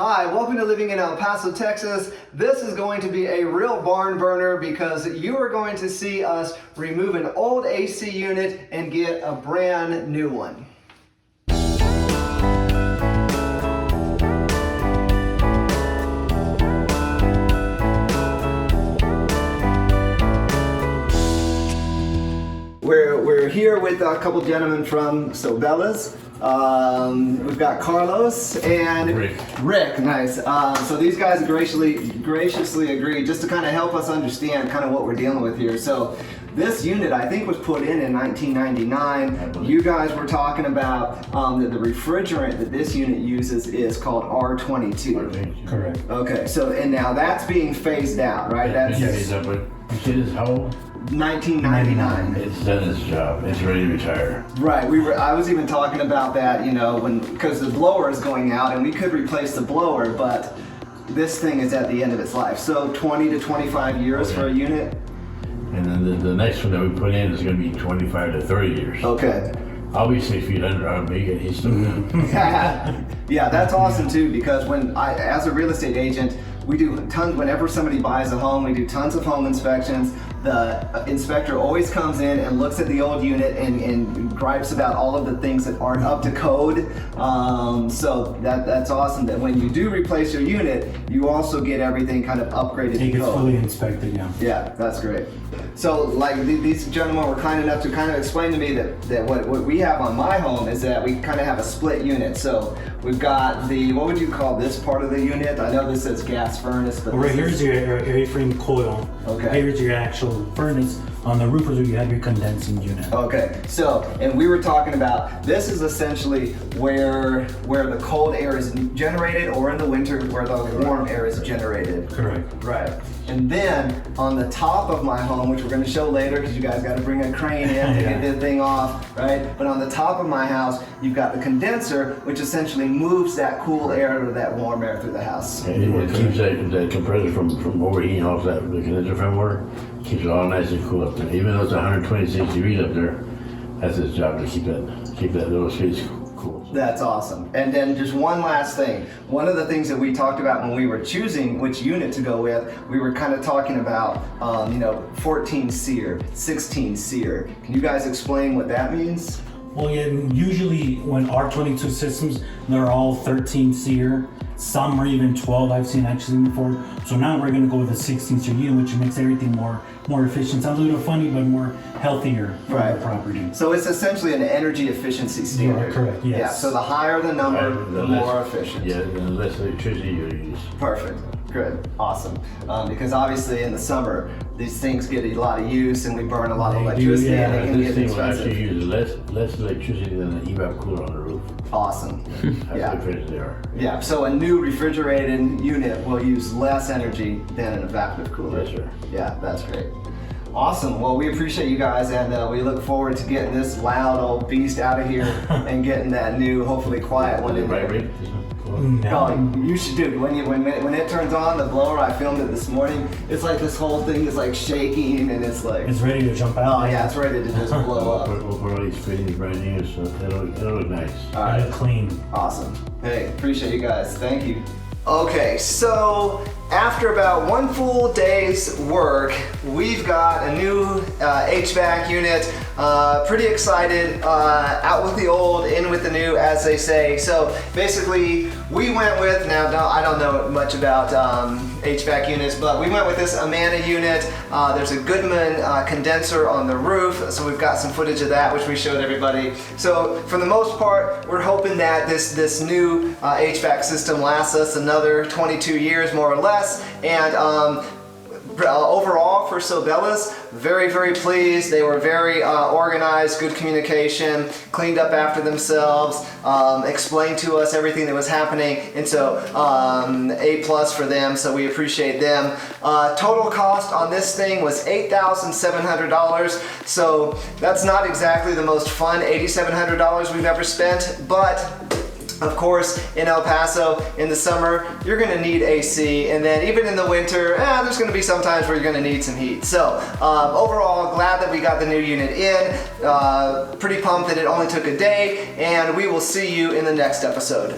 Hi, welcome to Living in El Paso, Texas. This is going to be a real barn burner because you are going to see us remove an old AC unit and get a brand new one. We're here with a couple gentlemen from Sobella's. We've got Carlos and Rick. Nice. So these guys graciously agreed just to kind of help us understand kind of what we're dealing with here. So this unit, I think, was put in 1999. You guys were talking about that the refrigerant that this unit uses is called R22. Correct. Okay. So and now that's being phased out, right? That's but it is how old? 1999. It's done its job. It's ready to retire. Right. I was even talking about that, you know, because the blower is going out and we could replace the blower, but this thing is at the end of its life. So 20 to 25 years for a unit. And then the next one that we put in is going to be 25 to 30 years. Okay. I'll be 6 feet under. I'm big and he's still Yeah, that's awesome too, because as a real estate agent, we do tons, whenever somebody buys a home, we do tons of home inspections. The inspector always comes in and looks at the old unit and gripes about all of the things that aren't up to code. So that's awesome that when you do replace your unit, you also get everything kind of upgraded to It gets code. fully inspected, yeah. Yeah, that's great. So like these gentlemen were kind enough to kind of explain to me that what we have on my home is that we kind of have a split unit. So we've got what would you call this part of the unit? I know this says gas furnace, but Right here's your A-frame coil. Okay. Here's your actual furnace. On the roof is where you have your condensing unit. Okay, so, and we were talking about, this is essentially where the cold air is generated, or in the winter where the warm air is generated. Correct. Right. And then on the top of my home, which we're going to show later because you guys got to bring a crane in to get the thing off, right? But on the top of my house, you've got the condenser, which essentially moves that cool air or that warm air through the house. And it keeps that compressor from overheating off the condenser framework. Keeps it all nice and cool up there. Even though it's 126 degrees up there, that's its job to keep that little space cool. That's awesome. And then just one last thing. One of the things that we talked about when we were choosing which unit to go with, we were kind of talking about, 14 SEER, 16 SEER. Can you guys explain what that means? Well, yeah, usually when R22 systems, they're all 13 SEER. Some are even 12 I've seen actually before. So now we're going to go with a 16 SEER unit, which makes everything more efficient. Sounds a little funny, but more healthier for the property. So it's essentially an energy efficiency standard. Yeah, correct, yes. Yeah, so the higher the number, the more efficient. Yeah, the less electricity you use. Perfect. Good. Awesome. Because obviously in the summer, these things get a lot of use and we burn a lot of electricity and it can This get thing will expensive. actually use less electricity than an evap cooler on the roof. Awesome. That's Yeah. how efficient they are. Yeah, so a new refrigerated unit will use less energy than an evaporative cooler. Yes, sir. Yeah, that's great. Awesome. Well, we appreciate you guys, and we look forward to getting this loud old beast out of here and getting that new, hopefully quiet one in there. Vibrate? No. Oh, you should do. When it turns on, the blower, I filmed it this morning. It's like this whole thing is like shaking, and it's like. It's ready to jump out. Oh yeah, it's ready to just blow up. We'll put all these fittings brand new, so it'll look nice. All right. Clean. Awesome. Hey, appreciate you guys. Thank you. Okay, so after about one full day's work, we've got a new HVAC unit. Pretty excited. Out with the old, in with the new, as they say. So basically, we went with, now I don't know much about HVAC units, but we went with this Amana unit. There's a Goodman condenser on the roof, so we've got some footage of that, which we showed everybody. So for the most part, we're hoping that this new HVAC system lasts us another 22 years, more or less. And overall for Sobella's, very, very pleased. They were very organized, good communication, cleaned up after themselves, explained to us everything that was happening, and so A+ for them, so we appreciate them. Total cost on this thing was $8,700, so that's not exactly the most fun $8,700 we've ever spent, but of course, in El Paso, in the summer, you're gonna need AC, and then even in the winter, there's gonna be some times where you're gonna need some heat. So, overall, glad that we got the new unit in. Pretty pumped that it only took a day, and we will see you in the next episode.